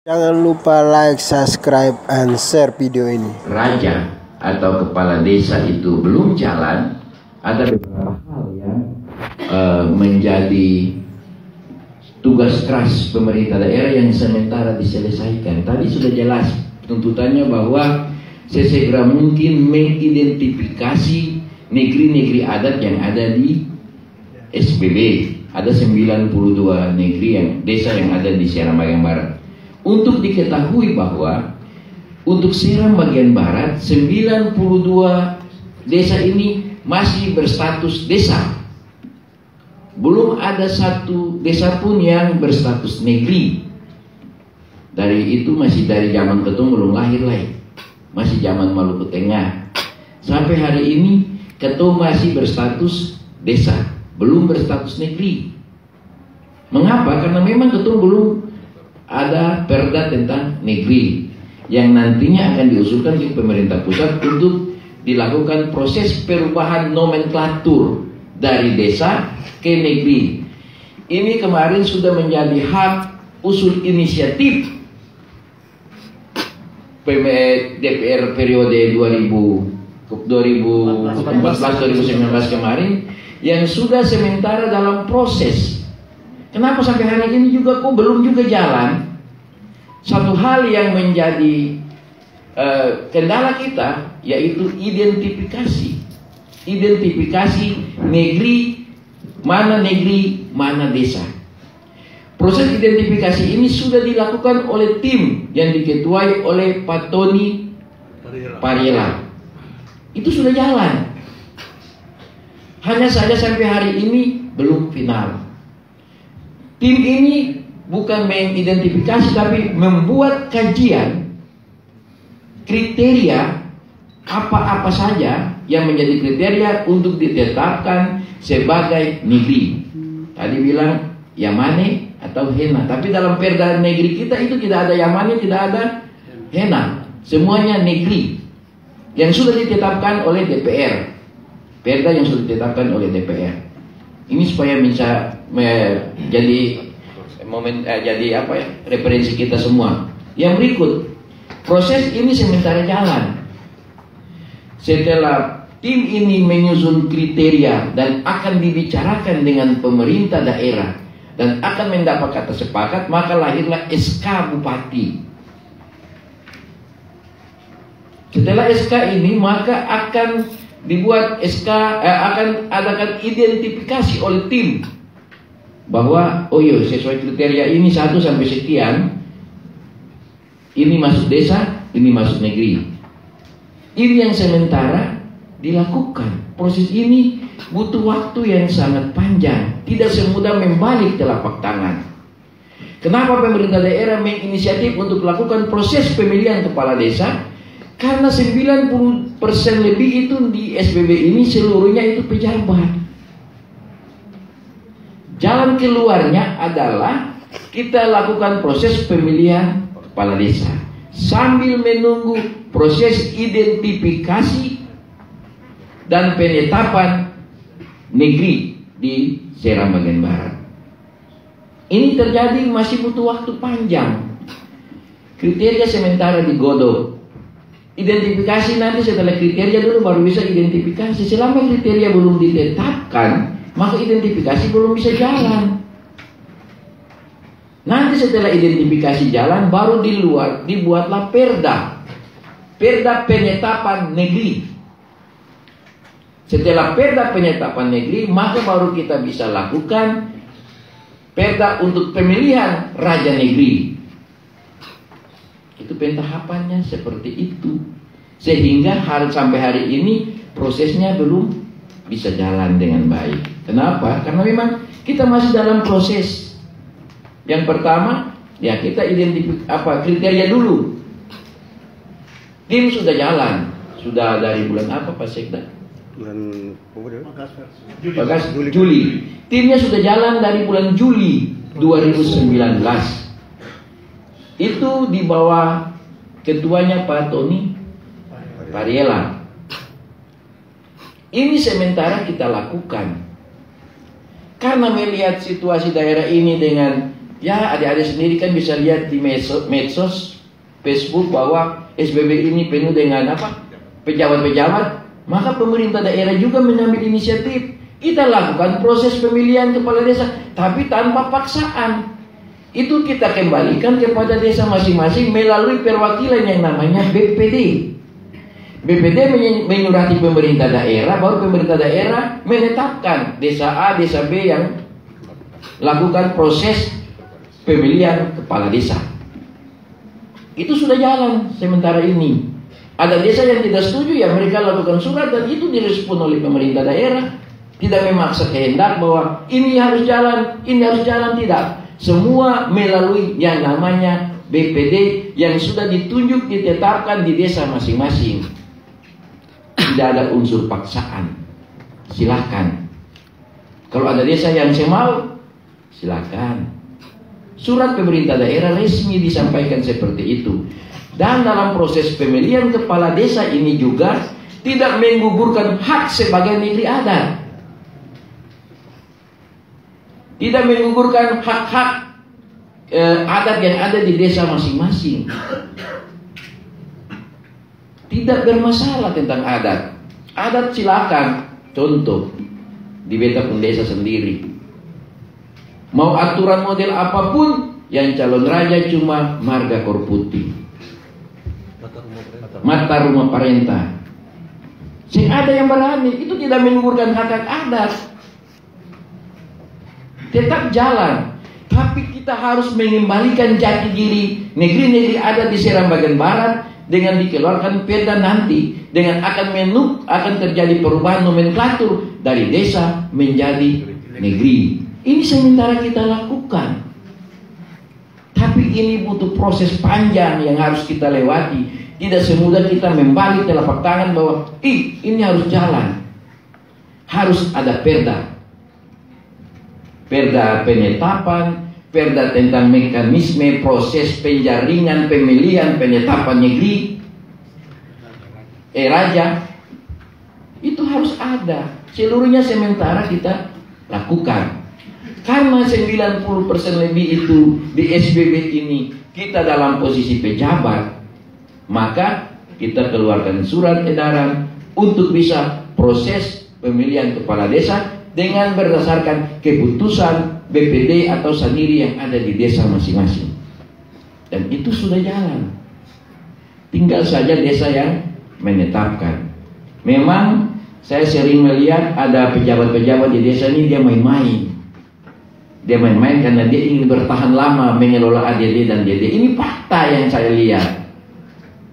Jangan lupa like, subscribe, and share video ini. Raja atau kepala desa itu belum jalan, ada beberapa hal yang menjadi tugas keras pemerintah daerah yang sementara diselesaikan. Tadi sudah jelas tuntutannya bahwa sesegera mungkin mengidentifikasi negeri-negeri adat yang ada di SBB. Ada 92 negeri desa yang ada di Seram bagian barat. Untuk diketahui bahwa untuk Seram bagian barat 92 desa ini masih berstatus desa. Belum ada satu desa pun yang berstatus negeri. Dari itu masih dari zaman Ketum belum lahir lagi. Masih zaman Maluku Tengah. Sampai hari ini Ketum masih berstatus desa, belum berstatus negeri. Mengapa? Karena memang Ketum belum ada perda tentang negeri yang nantinya akan diusulkan di pemerintah pusat untuk dilakukan proses perubahan nomenklatur dari desa ke negeri. Ini kemarin sudah menjadi hak usul inisiatif DPR periode 2014-2019 kemarin yang sudah sementara dalam proses. Kenapa sampai hari ini juga kok belum juga jalan? Satu hal yang menjadi kendala kita yaitu identifikasi negeri, mana desa. Proses identifikasi ini sudah dilakukan oleh tim yang diketuai oleh Pak Tony Pariela. Itu sudah jalan. Hanya saja sampai hari ini belum final. Tim ini bukan mengidentifikasi tapi membuat kajian kriteria apa-apa saja yang menjadi kriteria untuk ditetapkan sebagai negeri. Tadi bilang Yamane atau Hena, tapi dalam perda negeri kita itu tidak ada Yamane, tidak ada Hena, semuanya negeri yang sudah ditetapkan oleh DPR. Perda yang sudah ditetapkan oleh DPR. Ini supaya bisa jadi referensi kita semua. Yang berikut, proses ini sementara jalan. Setelah tim ini menyusun kriteria dan akan dibicarakan dengan pemerintah daerah dan akan mendapat kata sepakat, maka lahirlah SK Bupati. Setelah SK ini maka akan dibuat SK, akan adakan identifikasi oleh tim bahwa oh iya sesuai kriteria ini 1 sampai sekian, ini masuk desa, ini masuk negeri. Ini yang sementara dilakukan. Proses ini butuh waktu yang sangat panjang, tidak semudah membalik telapak tangan. Kenapa pemerintah daerah menginisiatif untuk melakukan proses pemilihan kepala desa? Karena 90% lebih itu di SBB ini seluruhnya itu pejabat. Jalan keluarnya adalah kita lakukan proses pemilihan kepala desa sambil menunggu proses identifikasi dan penetapan negeri di Seram bagian barat. Ini terjadi masih butuh waktu panjang. Kriteria sementara digodok. Identifikasi nanti setelah kriteria dulu baru bisa identifikasi. Selama kriteria belum ditetapkan, maka identifikasi belum bisa jalan. Nanti setelah identifikasi jalan, baru dibuatlah perda penetapan negeri. Setelah perda penetapan negeri, maka baru kita bisa lakukan perda untuk pemilihan raja negeri. Itu pentahapannya seperti itu. Sehingga sampai hari ini prosesnya belum bisa jalan dengan baik. Kenapa? Karena memang kita masih dalam proses. Yang pertama, ya kita kriteria dulu. Tim sudah jalan. Sudah dari bulan apa Pak Sekda? Bulan Juli. Timnya sudah jalan dari bulan Juli 2019. Itu di bawah ketuanya Pak Tony Pariela. Ini sementara kita lakukan karena melihat situasi daerah ini dengan Ya, adik-adik sendiri kan bisa lihat di medsos, Facebook bahwa SBB ini penuh dengan apa? Pejabat-pejabat. Maka pemerintah daerah juga mengambil inisiatif. Kita lakukan proses pemilihan kepala desa, tapi tanpa paksaan. Itu kita kembalikan kepada desa masing-masing melalui perwakilan yang namanya BPD. BPD menyurati pemerintah daerah, baru pemerintah daerah menetapkan desa A, desa B yang lakukan proses pemilihan kepala desa. Itu sudah jalan sementara ini. Ada desa yang tidak setuju, ya mereka lakukan surat dan itu direspon oleh pemerintah daerah. Tidak memaksa kehendak bahwa ini harus jalan, ini harus jalan, tidak. Semua melalui yang namanya BPD yang sudah ditunjuk, ditetapkan di desa masing-masing. Tidak ada unsur paksaan. Silakan. Kalau ada desa yang semal, silakan. Surat pemerintah daerah resmi disampaikan seperti itu. Dan dalam proses pemilihan kepala desa ini juga tidak menggugurkan hak sebagai negeri adat. Tidak menggugurkan hak-hak adat yang ada di desa masing-masing. Tidak bermasalah tentang adat. Adat silakan. Contoh, di beta pun desa sendiri. Mau aturan model apapun, yang calon raja cuma marga korputi. Mata rumah parenta. Sing ada yang berani, itu tidak menggugurkan hak-hak adat. Tetap jalan. Tapi kita harus mengembalikan jati diri negeri-negeri adat di Seram bagian barat dengan dikeluarkan perda nanti, dengan akan terjadi perubahan nomenklatur dari desa menjadi negeri. Ini sementara kita lakukan. Tapi ini butuh proses panjang yang harus kita lewati. Tidak semudah kita membalik telapak tangan bahwa ini harus jalan. Harus ada perda. Perda penetapan, perda tentang mekanisme proses penjaringan pemilihan penetapan negeri raja. Itu harus ada. Seluruhnya sementara kita lakukan. Karena 90% lebih itu di SBB ini kita dalam posisi pejabat, maka kita keluarkan surat edaran untuk bisa proses pemilihan kepala desa dengan berdasarkan keputusan BPD atau sendiri yang ada di desa masing-masing. Dan itu sudah jalan. Tinggal saja desa yang menetapkan. Memang saya sering melihat ada pejabat-pejabat di desa ini dia main-main. Dia main-main karena dia ingin bertahan lama mengelola ADD dan DD. Ini fakta yang saya lihat.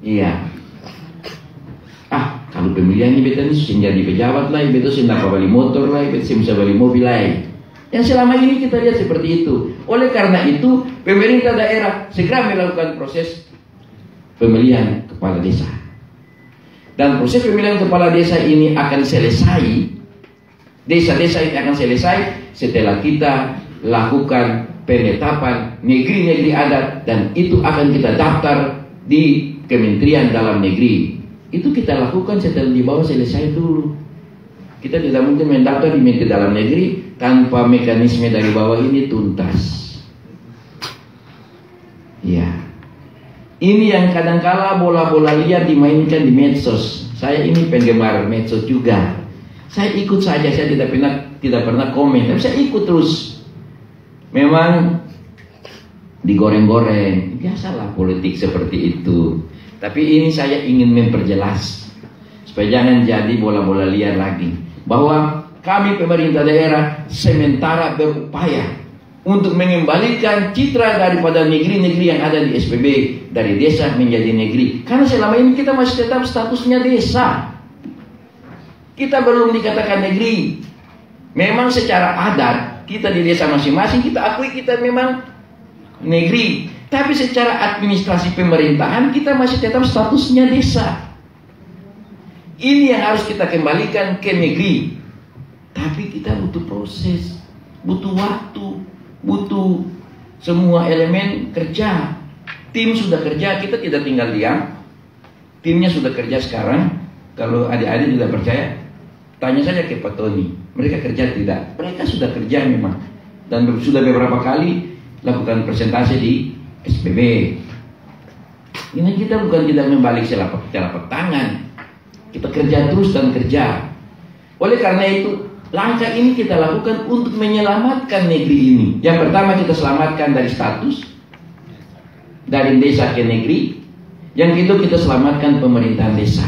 Iya. Kalau pemilihan ini beta ini susah jadi pejabat lah, beta susah dapat beli motor lah, beta susah beli mobil lah. Yang selama ini kita lihat seperti itu. Oleh karena itu, pemerintah daerah segera melakukan proses pemilihan kepala desa. Dan proses pemilihan kepala desa ini akan selesai. Desa-desa ini akan selesai setelah kita lakukan penetapan negeri-negeri adat, dan itu akan kita daftar di Kementerian Dalam Negeri. Itu kita lakukan setelah di bawah selesai dulu. Kita tidak mungkin mendaftar di Menteri Dalam Negeri tanpa mekanisme dari bawah ini tuntas. Ya, ini yang kadangkala bola-bola liar dimainkan di medsos. Saya ini penggemar medsos juga. Saya ikut saja, saya tidak pernah komen, tapi saya ikut terus. Memang digoreng-goreng, biasalah politik seperti itu. Tapi ini saya ingin memperjelas supaya jangan jadi bola-bola liar lagi, bahwa kami pemerintah daerah sementara berupaya untuk mengembalikan citra daripada negeri-negeri yang ada di SPB dari desa menjadi negeri. Karena selama ini kita masih tetap statusnya desa. Kita belum dikatakan negeri. Memang secara adat kita di desa masing-masing kita akui kita memang negeri. Tapi secara administrasi pemerintahan kita masih tetap statusnya desa. Ini yang harus kita kembalikan ke negeri. Tapi kita butuh proses, butuh waktu, butuh semua elemen kerja. Tim sudah kerja, kita tidak tinggal diam. Timnya sudah kerja sekarang. Kalau adik-adik tidak percaya, tanya saja ke Pak Tony. Mereka kerja tidak? Mereka sudah kerja memang. Dan sudah beberapa kali lakukan presentasi di SPB. Ini kita bukan tidak membalik telapak tangan. Kita kerja terus dan kerja. Oleh karena itu, langkah ini kita lakukan untuk menyelamatkan negeri ini. Yang pertama kita selamatkan dari status, dari desa ke negeri. Yang kedua kita selamatkan pemerintahan desa.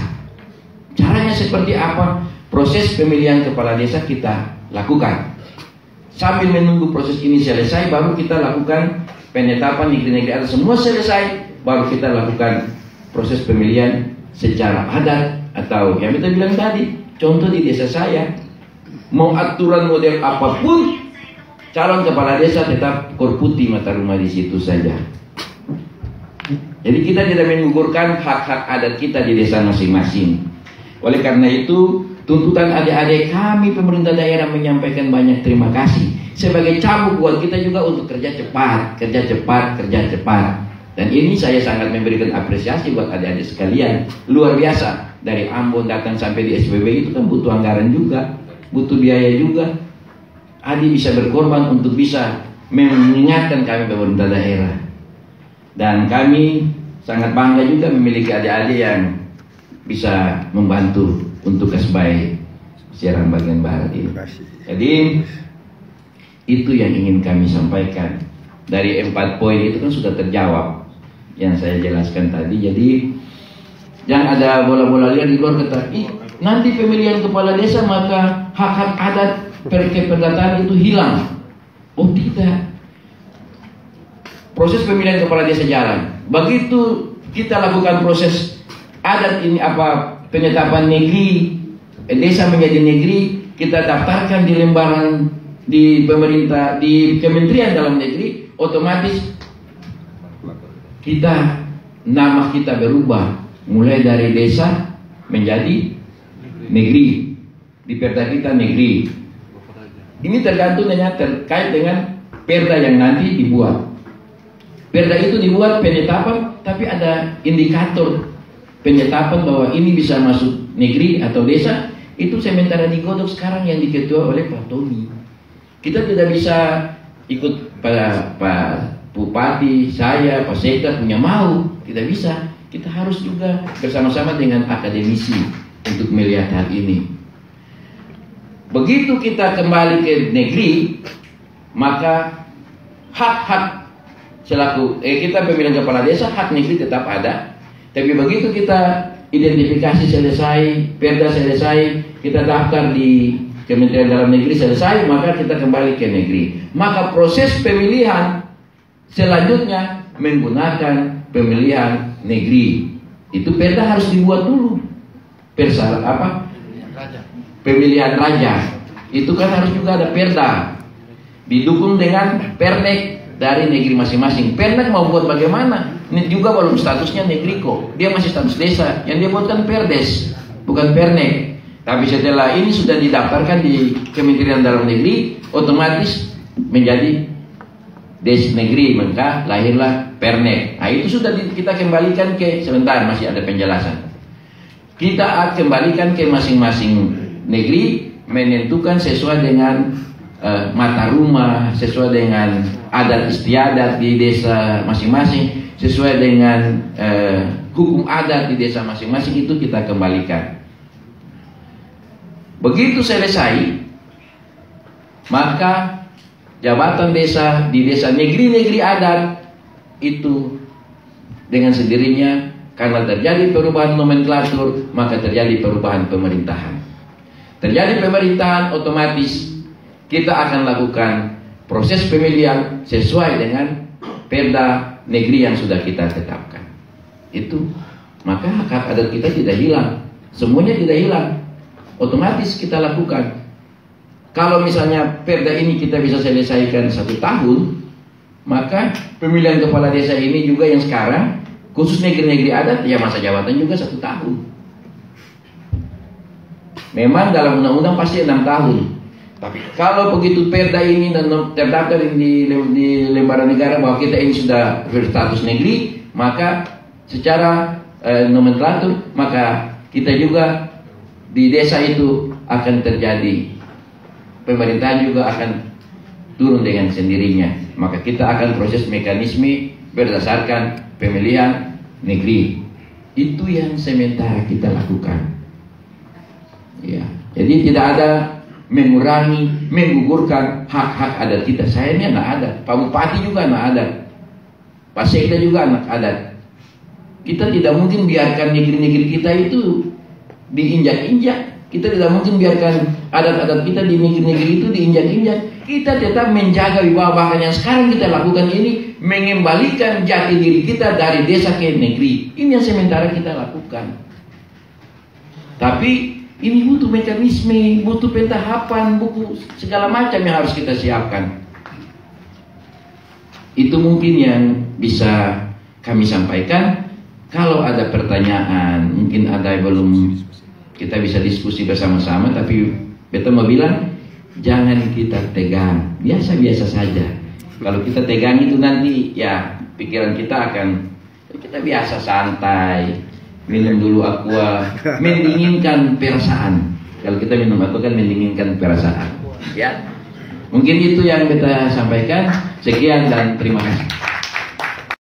Caranya seperti apa? Proses pemilihan kepala desa kita lakukan. Sambil menunggu proses ini selesai, baru kita lakukan penetapan negeri-negeri adat. Semua selesai, baru kita lakukan proses pemilihan secara adat. Atau yang kita bilang tadi, contoh di desa saya, mau aturan model apapun, calon kepala desa tetap korputi mata rumah di situ saja. Jadi kita tidak menggugurkan hak-hak adat kita di desa masing-masing. Oleh karena itu, tuntutan adik-adik kami pemerintah daerah menyampaikan banyak terima kasih sebagai cambuk buat kita juga untuk kerja cepat, kerja cepat, kerja cepat. Dan ini saya sangat memberikan apresiasi buat adik-adik sekalian, luar biasa. Dari Ambon datang sampai di SPB itu kan butuh anggaran juga, butuh biaya juga. Adi bisa berkorban untuk bisa mengingatkan kami pemerintah daerah. Dan kami sangat bangga juga memiliki adik-adik yang bisa membantu untuk Kasbay Serang bagian barat ini. Jadi itu yang ingin kami sampaikan. Dari 4 poin itu kan sudah terjawab yang saya jelaskan tadi. Jadi yang ada bola-bola liar di luar kata, nanti pemilihan kepala desa maka hak-hak adat keperdataan itu hilang. Oh tidak. Proses pemilihan kepala desa jalan. Begitu kita lakukan proses adat ini penetapan negeri, desa menjadi negeri, kita daftarkan di lembaran di pemerintah, di kementerian dalam negeri, otomatis nama kita berubah. Mulai dari desa menjadi negeri, di perda kita negeri. Ini tergantung terkait dengan perda yang nanti dibuat. Perda itu dibuat penetapan, tapi ada indikator penetapan bahwa ini bisa masuk negeri atau desa. Itu sementara digodok sekarang yang diketua oleh Pak Tony. Kita tidak bisa ikut Pak Bupati, saya, Pak Sekda punya mau, tidak bisa. Kita harus juga bersama-sama dengan akademisi untuk melihat hal ini. Begitu kita kembali ke negeri, maka hak-hak selaku kita pemilihan kepala desa, hak negeri tetap ada. Tapi begitu kita identifikasi selesai, perda selesai, kita daftar di Kementerian Dalam Negeri selesai, maka kita kembali ke negeri. Maka proses pemilihan selanjutnya menggunakan pemilihan negeri. Itu perda harus dibuat dulu. Pemilihan raja. Itu kan harus juga ada perda. Didukung dengan pernek dari negeri masing-masing. Pernek mau buat bagaimana? Ini juga belum statusnya negeri kok. Dia masih status desa. Yang dia buatkan perdes, bukan pernek. Tapi setelah ini sudah didaftarkan di Kementerian Dalam Negeri, otomatis menjadi des negeri, maka lahirlah pernek. Nah itu sudah kita kembalikan ke, sebentar masih ada penjelasan. Kita kembalikan ke masing-masing negeri, menentukan sesuai dengan mata rumah, sesuai dengan adat istiadat di desa masing-masing, sesuai dengan hukum adat di desa masing-masing, itu kita kembalikan. Begitu selesai, maka jabatan desa di desa negeri-negeri adat itu dengan sendirinya, karena terjadi perubahan nomenklatur, maka terjadi perubahan pemerintahan. Terjadi pemerintahan, otomatis kita akan lakukan proses pemilihan sesuai dengan perda negeri yang sudah kita tetapkan. Itu maka hak adat kita tidak hilang, semuanya tidak hilang, otomatis kita lakukan. Kalau misalnya perda ini kita bisa selesaikan 1 tahun, maka pemilihan kepala desa ini juga yang sekarang khusus negeri-negeri adat, ya masa jabatan juga 1 tahun. Memang dalam undang-undang pasti 6 tahun. Tapi kalau begitu perda ini dan terdaftar di lembaran negara bahwa kita ini sudah berstatus negeri, maka secara nomenklatur, maka kita juga di desa itu akan terjadi, pemerintahan juga akan turun dengan sendirinya. Maka kita akan proses mekanisme berdasarkan pemilihan negeri. Itu yang sementara kita lakukan. Ya, jadi tidak ada mengurangi, menggugurkan hak-hak adat kita. Saya ini anak adat, Pak Bupati juga anak adat, Pak Sekda juga anak adat. Kita tidak mungkin biarkan negeri-negeri kita itu diinjak-injak. Kita tidak mungkin biarkan adat-adat kita di negeri-negeri itu diinjak-injak. Kita tetap menjaga wibawa. Bahkan yang sekarang kita lakukan ini mengembalikan jati diri kita dari desa ke negeri. Ini yang sementara kita lakukan. Tapi ini butuh mekanisme, butuh pentahapan, butuh segala macam yang harus kita siapkan. Itu mungkin yang bisa kami sampaikan. Kalau ada pertanyaan, mungkin ada yang belum, kita bisa diskusi bersama-sama. Tapi beta mau bilang, jangan kita tegang, biasa-biasa saja. Kalau kita tegang itu nanti ya pikiran kita akan, kita biasa santai, minum dulu aqua, mendinginkan perasaan. Kalau kita minum aqua kan mendinginkan perasaan. Ya, mungkin itu yang kita sampaikan. Sekian dan terima kasih.